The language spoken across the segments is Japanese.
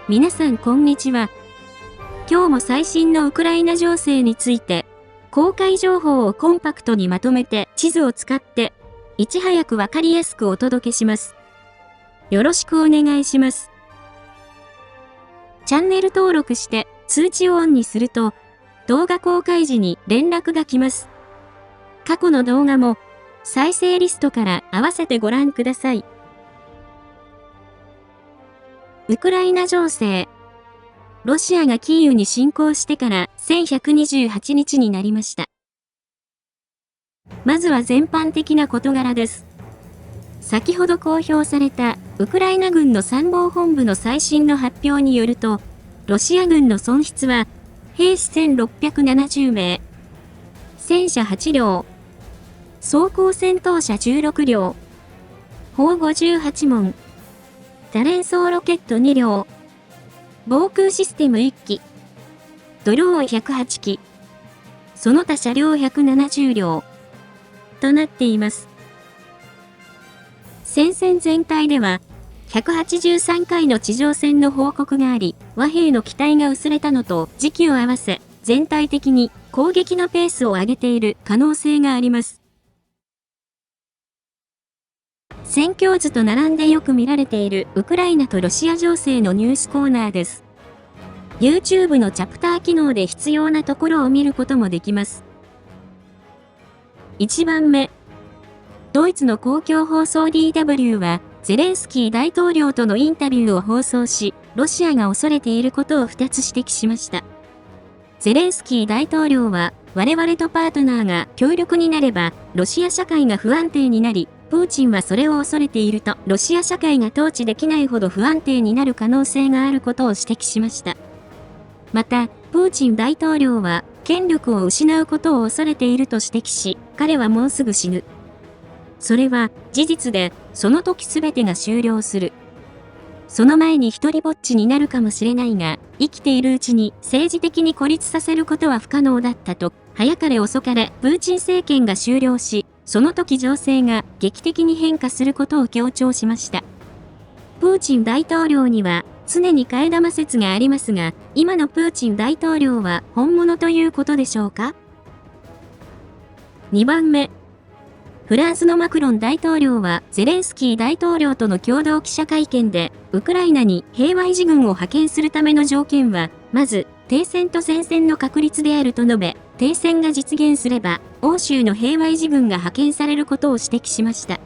皆さんこんにちは。今日も最新のウクライナ情勢について、公開情報をコンパクトにまとめて地図を使って、いち早くわかりやすくお届けします。よろしくお願いします。チャンネル登録して通知をオンにすると、動画公開時に連絡が来ます。過去の動画も再生リストから合わせてご覧ください。ウクライナ情勢。ロシアがキーウに侵攻してから1128日になりました。まずは全般的な事柄です。先ほど公表されたウクライナ軍の参謀本部の最新の発表によると、ロシア軍の損失は兵士1670名、戦車8両、装甲戦闘車16両、砲58門、多連装ロケット2両、防空システム1機、ドローン108機、その他車両170両、となっています。戦線全体では、183回の地上戦の報告があり、和平の期待が薄れたのと時期を合わせ、全体的に攻撃のペースを上げている可能性があります。戦況図と並んでよく見られているウクライナとロシア情勢のニュースコーナーです。YouTube のチャプター機能で必要なところを見ることもできます。1番目。ドイツの公共放送 DW は、ゼレンスキー大統領とのインタビューを放送し、ロシアが恐れていることを2つ指摘しました。ゼレンスキー大統領は、我々とパートナーが強力になれば、ロシア社会が不安定になり、プーチンはそれを恐れていると、ロシア社会が統治できないほど不安定になる可能性があることを指摘しました。また、プーチン大統領は、権力を失うことを恐れていると指摘し、彼はもうすぐ死ぬ。それは、事実で、その時すべてが終了する。その前に一人ぼっちになるかもしれないが、生きているうちに政治的に孤立させることは不可能だったと、早かれ遅かれ、プーチン政権が終了し、その時情勢が劇的に変化することを強調しました。プーチン大統領には常に替え玉説がありますが、今のプーチン大統領は本物ということでしょうか？ 2 番目。フランスのマクロン大統領はゼレンスキー大統領との共同記者会見で、ウクライナに平和維持軍を派遣するための条件は、まず、停戦と戦線の確立であると述べ、停戦が実現すれば、欧州の平和維持軍が派遣されることを指摘しました。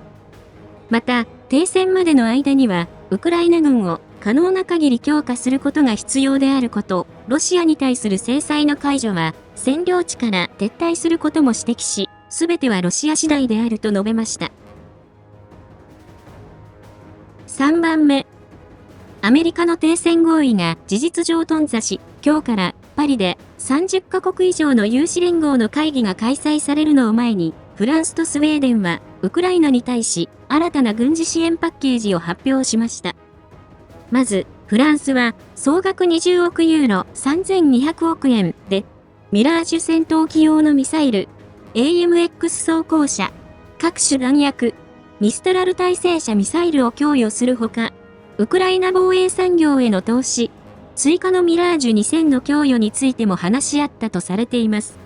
また、停戦までの間には、ウクライナ軍を可能な限り強化することが必要であること、ロシアに対する制裁の解除は、占領地から撤退することも指摘し、すべてはロシア次第であると述べました。3番目。アメリカの停戦合意が事実上頓挫し、今日からパリで30カ国以上の有志連合の会議が開催されるのを前に、フランスとスウェーデンはウクライナに対し新たな軍事支援パッケージを発表しました。まず、フランスは総額20億ユーロ3200億円で、ミラージュ戦闘機用のミサイル、AMX 装甲車、各種弾薬、ミストラル対戦車ミサイルを供与するほか、ウクライナ防衛産業への投資、追加のミラージュ2000の供与についても話し合ったとされています。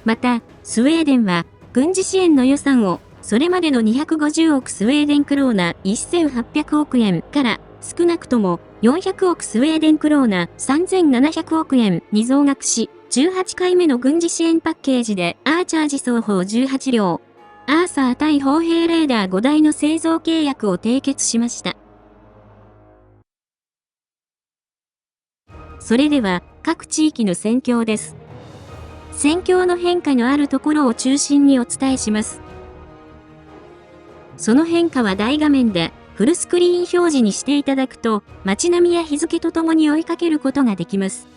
また、スウェーデンは、軍事支援の予算を、それまでの250億スウェーデンクローナ1800億円から、少なくとも400億スウェーデンクローナ3700億円に増額し、18回目の軍事支援パッケージでアーチャー自走砲18両、アーサー対砲兵レーダー5台の製造契約を締結しました。それでは各地域の戦況です。戦況の変化のあるところを中心にお伝えします。その変化は大画面でフルスクリーン表示にしていただくと、街並みや日付とともに追いかけることができます。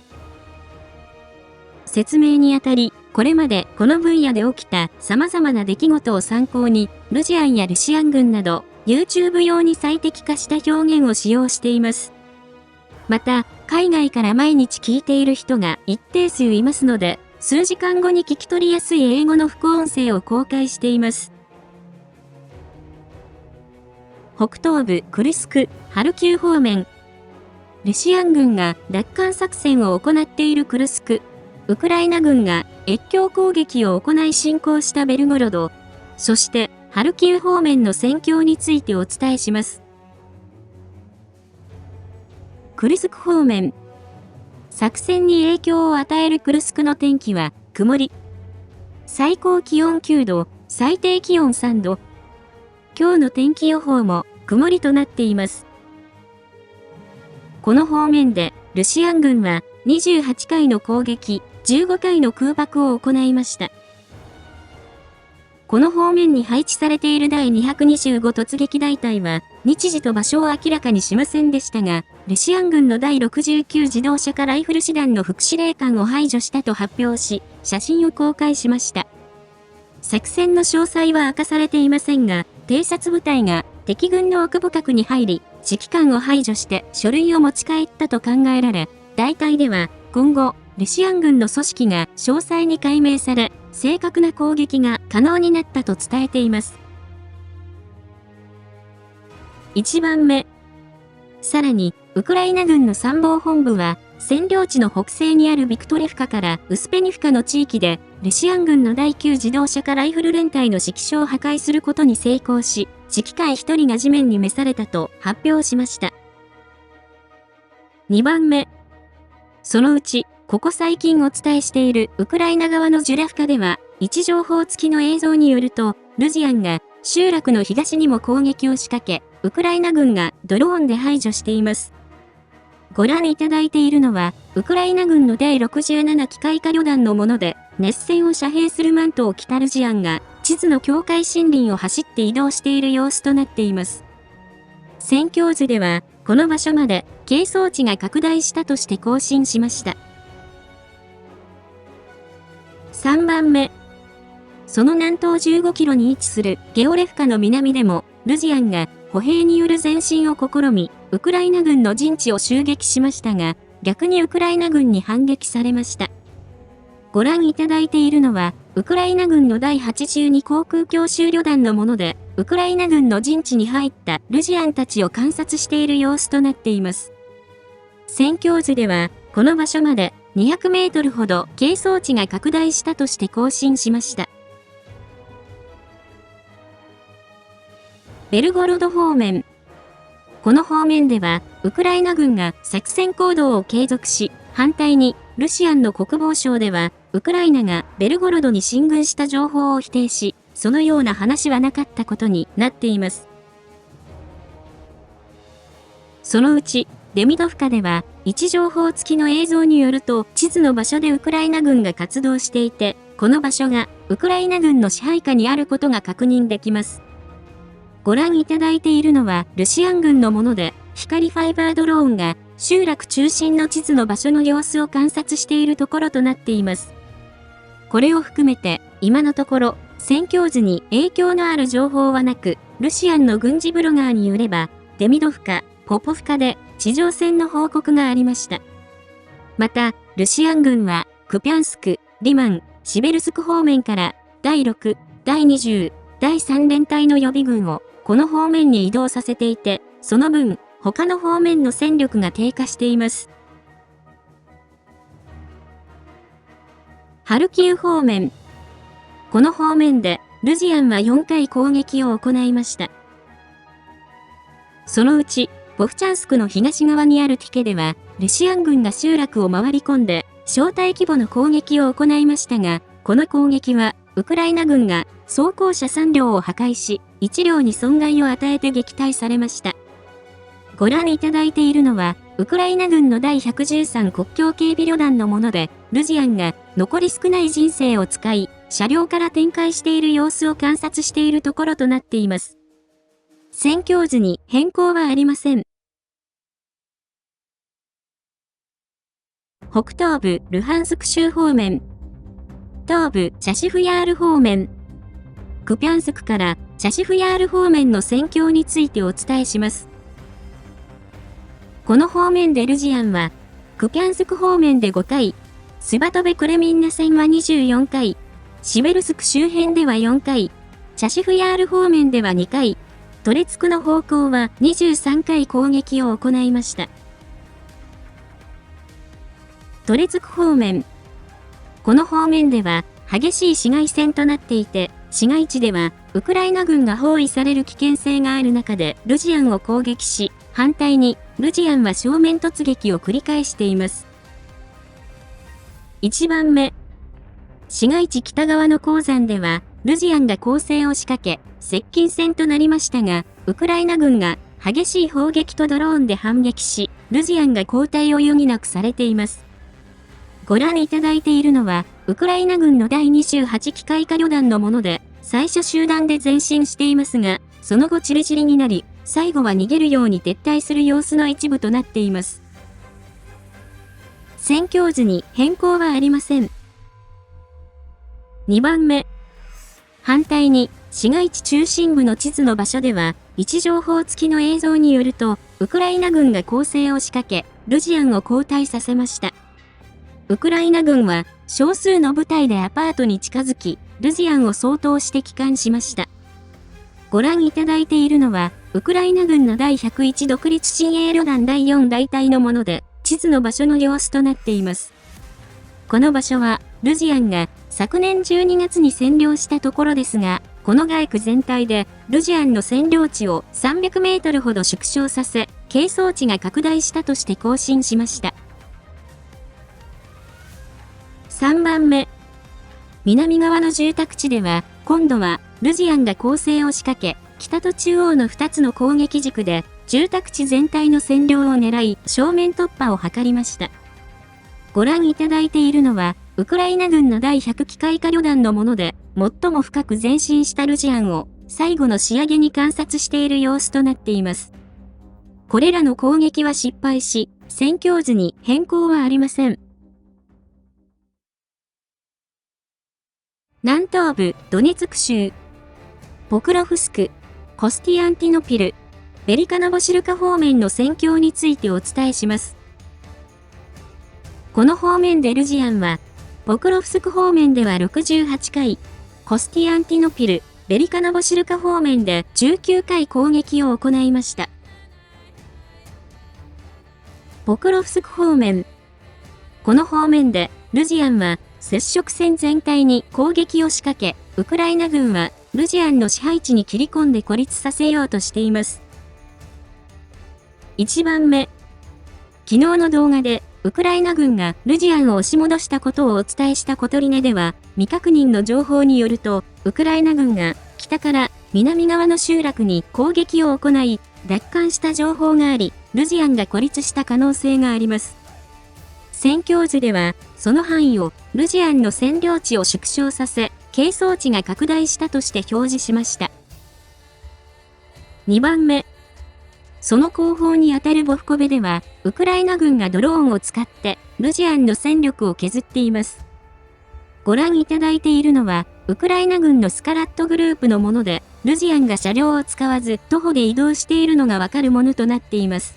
説明にあたり、これまでこの分野で起きた様々な出来事を参考に、ルジアンやルシアン軍など、YouTube 用に最適化した表現を使用しています。また、海外から毎日聞いている人が一定数いますので、数時間後に聞き取りやすい英語の副音声を公開しています。北東部クルスク、ハルキウ方面。ロシア軍が奪還作戦を行っているクルスク、ウクライナ軍が越境攻撃を行い侵攻したベルゴロド、そしてハルキウ方面の戦況についてお伝えします。クルスク方面。作戦に影響を与えるクルスクの天気は曇り。最高気温9度、最低気温3度。今日の天気予報も曇りとなっています。この方面でロシア軍は28回の攻撃、15回の空爆を行いました。この方面に配置されている第225突撃大隊は日時と場所を明らかにしませんでしたが、ロシア軍の第69自動車化ライフル師団の副司令官を排除したと発表し、写真を公開しました。作戦の詳細は明かされていませんが、偵察部隊が敵軍の奥深くに入り、指揮官を排除して書類を持ち帰ったと考えられ、大隊では今後、ロシア軍の組織が詳細に解明され、正確な攻撃が可能になったと伝えています。1番目。さらに、ウクライナ軍の参謀本部は、占領地の北西にあるビクトレフカからウスペニフカの地域で、ロシア軍の第9自動車化ライフル連隊の指揮所を破壊することに成功し、指揮官1人が地面に召されたと発表しました。2番目。そのうち、ここ最近お伝えしているウクライナ側のジュラフカでは、位置情報付きの映像によると、ルジアンが集落の東にも攻撃を仕掛け、ウクライナ軍がドローンで排除しています。ご覧いただいているのは、ウクライナ軍の第67機械化旅団のもので、熱戦を遮蔽するマントを着たルジアンが、地図の境界森林を走って移動している様子となっています。戦況図では、この場所まで、係争地が拡大したとして更新しました。3番目。その南東15キロに位置するゲオレフカの南でも、ルジアンが歩兵による前進を試み、ウクライナ軍の陣地を襲撃しましたが、逆にウクライナ軍に反撃されました。ご覧いただいているのは、ウクライナ軍の第82航空強襲旅団のもので、ウクライナ軍の陣地に入ったルジアンたちを観察している様子となっています。戦況図では、この場所まで200メートルほど係争地が拡大したとして更新しました。ベルゴロド方面。この方面では、ウクライナ軍が作戦行動を継続し、反対に、ロシアンの国防省では、ウクライナがベルゴロドに進軍した情報を否定し、そのような話はなかったことになっています。そのうち、デミドフカでは、位置情報付きの映像によると、地図の場所でウクライナ軍が活動していて、この場所がウクライナ軍の支配下にあることが確認できます。ご覧いただいているのは、ロシアン軍のもので、光ファイバードローンが集落中心の地図の場所の様子を観察しているところとなっています。これを含めて、今のところ、戦況図に影響のある情報はなく、ロシアンの軍事ブロガーによれば、デミドフカ、ポポフカで地上戦の報告がありました。また、ロシアン軍は、クピャンスク、リマン、シベルスク方面から、第6、第20、第3連隊の予備軍を、この方面に移動させていて、その分、他の方面の戦力が低下しています。ハルキウ方面。この方面で、ルジアンは4回攻撃を行いました。そのうち、ボフチャンスクの東側にあるティケでは、ロシアン軍が集落を回り込んで、小隊規模の攻撃を行いましたが、この攻撃は、ウクライナ軍が装甲車3両を破壊し、1両に損害を与えて撃退されました。ご覧いただいているのは、ウクライナ軍の第113国境警備旅団のもので、ルジアンが残り少ない人生を使い、車両から展開している様子を観察しているところとなっています。戦況図に変更はありません。北東部ルハンスク州方面。東部チャシフヤール方面。クピャンスクからチャシフヤール方面の戦況についてお伝えします。この方面でルジアンは、クピャンスク方面で5回、スバトベクレミンナ戦は24回、シベルスク周辺では4回、チャシフヤール方面では2回、トレツクの方向は23回攻撃を行いました。トレツク方面。この方面では激しい市街戦となっていて、市街地ではウクライナ軍が包囲される危険性がある中でルジアンを攻撃し、反対にルジアンは正面突撃を繰り返しています。1番目。市街地北側の鉱山では、ルジアンが攻勢を仕掛け、接近戦となりましたが、ウクライナ軍が激しい砲撃とドローンで反撃し、ルジアンが後退を余儀なくされています。ご覧いただいているのは、ウクライナ軍の第28機械化旅団のもので、最初集団で前進していますが、その後チリチリになり、最後は逃げるように撤退する様子の一部となっています。戦況図に変更はありません。2番目。反対に、市街地中心部の地図の場所では、位置情報付きの映像によると、ウクライナ軍が攻勢を仕掛け、ルジアンを後退させました。ウクライナ軍は、少数の部隊でアパートに近づき、ルジアンを掃討して帰還しました。ご覧いただいているのは、ウクライナ軍の第101独立親衛旅団第4大隊のもので、地図の場所の様子となっています。この場所は、ルジアンが昨年12月に占領したところですが、この街区全体で、ルジアンの占領地を300メートルほど縮小させ、係争地が拡大したとして更新しました。3番目。南側の住宅地では、今度は、ルジアンが攻勢を仕掛け、北と中央の2つの攻撃軸で、住宅地全体の占領を狙い、正面突破を図りました。ご覧いただいているのは、ウクライナ軍の第100機械化旅団のもので、最も深く前進したルジアンを、最後の仕上げに観察している様子となっています。これらの攻撃は失敗し、戦況図に変更はありません。南東部、ドネツク州、ポクロフスク、コスティアンティノピル、ベリカノボシルカ方面の戦況についてお伝えします。この方面でルジアンは、ポクロフスク方面では68回、コスティアンティノピル、ベリカノボシルカ方面で19回攻撃を行いました。ポクロフスク方面。この方面で、ルジアンは、接触線全体に攻撃を仕掛け、ウクライナ軍は、ルジアンの支配地に切り込んで孤立させようとしています。1番目。昨日の動画で、ウクライナ軍がルジアンを押し戻したことをお伝えしたコトリネでは、未確認の情報によると、ウクライナ軍が北から南側の集落に攻撃を行い、奪還した情報があり、ルジアンが孤立した可能性があります。戦況図では、その範囲をルジアンの占領地を縮小させ、係争地が拡大したとして表示しました。2番目。その後方にあたるボフコベでは、ウクライナ軍がドローンを使って、ルジアンの戦力を削っています。ご覧いただいているのは、ウクライナ軍のスカラットグループのもので、ルジアンが車両を使わず徒歩で移動しているのがわかるものとなっています。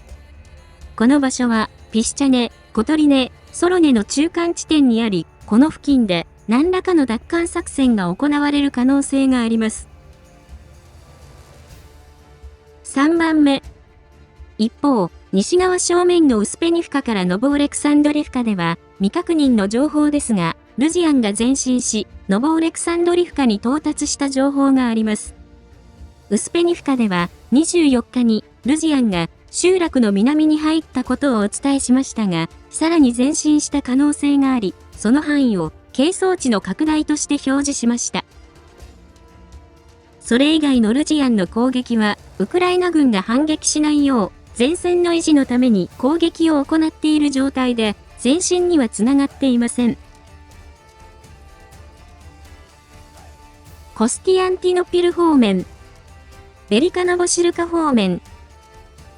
この場所は、ピシチャネ、コトリネ、ソロネの中間地点にあり、この付近で何らかの奪還作戦が行われる可能性があります。3番目。一方、西側正面のウスペニフカからノボオレクサンドリフカでは、未確認の情報ですが、ルジアンが前進し、ノボオレクサンドリフカに到達した情報があります。ウスペニフカでは、24日に、ルジアンが集落の南に入ったことをお伝えしましたが、さらに前進した可能性があり、その範囲を、係争地の拡大として表示しました。それ以外のルジアンの攻撃は、ウクライナ軍が反撃しないよう、前線の維持のために攻撃を行っている状態で、前進にはつながっていません。コスティアンティノピル方面、ベリカノボシルカ方面。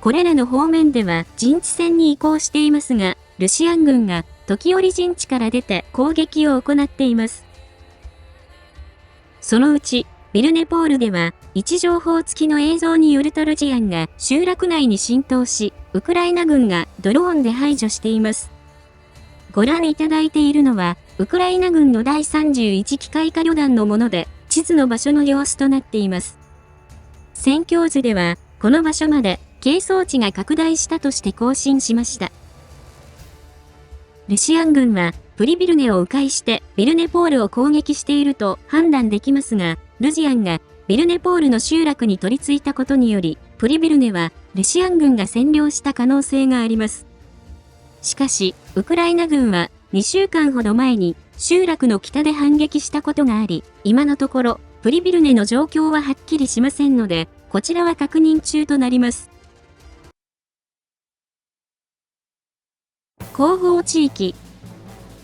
これらの方面では陣地戦に移行していますが、ルシアン軍が時折陣地から出て攻撃を行っています。そのうち、ビルネポールでは、位置情報付きの映像によるとルジアンが集落内に浸透し、ウクライナ軍がドローンで排除しています。ご覧いただいているのは、ウクライナ軍の第31機械化旅団のもので、地図の場所の様子となっています。戦況図では、この場所まで、係争地が拡大したとして更新しました。ルシアン軍はプリビルネを迂回してビルネポールを攻撃していると判断できますが、ルジアンがビルネポールの集落に取り付いたことにより、プリビルネはルシアン軍が占領した可能性があります。しかし、ウクライナ軍は2週間ほど前に集落の北で反撃したことがあり、今のところプリビルネの状況ははっきりしませんので、こちらは確認中となります。後方地域。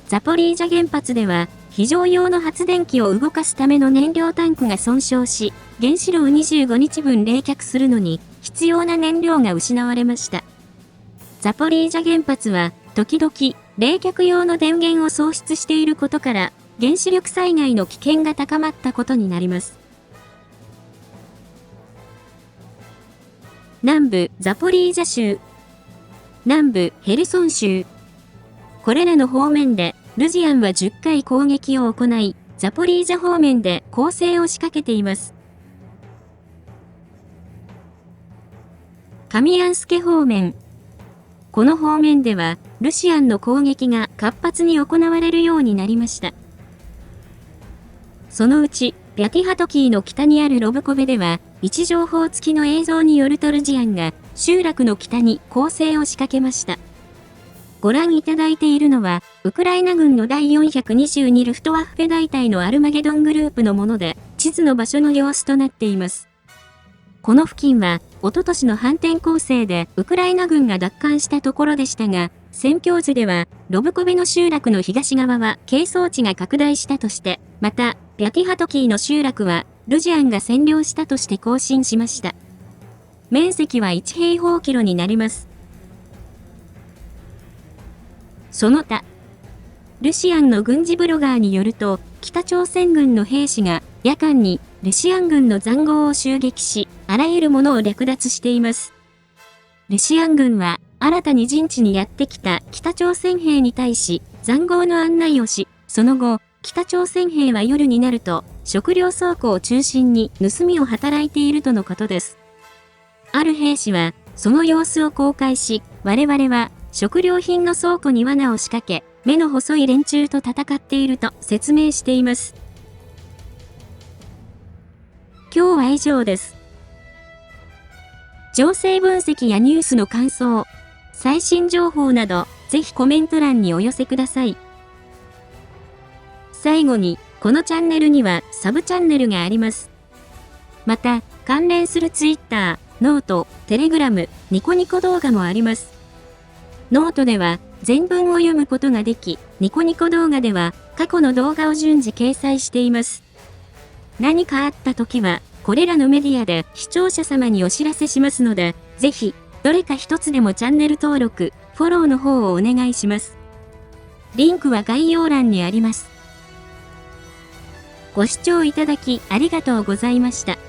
ザポリージャ原発では、非常用の発電機を動かすための燃料タンクが損傷し、原子炉を25日分冷却するのに必要な燃料が失われました。ザポリージャ原発は、時々、冷却用の電源を喪失していることから、原子力災害の危険が高まったことになります。南部ザポリージャ州、南部ヘルソン州。これらの方面で、ルジアンは10回攻撃を行い、ザポリージャ方面で攻勢を仕掛けています。カミアンスケ方面。この方面では、ルシアンの攻撃が活発に行われるようになりました。そのうち、ピャティハトキーの北にあるロブコベでは、位置情報付きの映像によるとルジアンが集落の北に攻勢を仕掛けました。ご覧いただいているのは、ウクライナ軍の第422ルフトワッフェ大隊のアルマゲドングループのもので、地図の場所の様子となっています。この付近は、おととしの反転攻勢でウクライナ軍が奪還したところでしたが、戦況図では、ロブコベの集落の東側は係争地が拡大したとして、また、ピャティハトキーの集落は、ルジアンが占領したとして更新しました。面積は1平方キロになります。その他、ルシアンの軍事ブロガーによると、北朝鮮軍の兵士が夜間にルシアン軍の塹壕を襲撃し、あらゆるものを略奪しています。ルシアン軍は新たに陣地にやってきた北朝鮮兵に対し、塹壕の案内をし、その後、北朝鮮兵は夜になると、食料倉庫を中心に盗みを働いているとのことです。ある兵士は、その様子を公開し、我々は、食料品の倉庫に罠を仕掛け、目の細い連中と戦っていると説明しています。今日は以上です。情勢分析やニュースの感想、最新情報など、ぜひコメント欄にお寄せください。最後に、このチャンネルにはサブチャンネルがあります。また、関連するツイッター、ノート、テレグラム、ニコニコ動画もあります。ノートでは全文を読むことができ、ニコニコ動画では過去の動画を順次掲載しています。何かあった時は、これらのメディアで視聴者様にお知らせしますので、ぜひ、どれか一つでもチャンネル登録、フォローの方をお願いします。リンクは概要欄にあります。ご視聴いただきありがとうございました。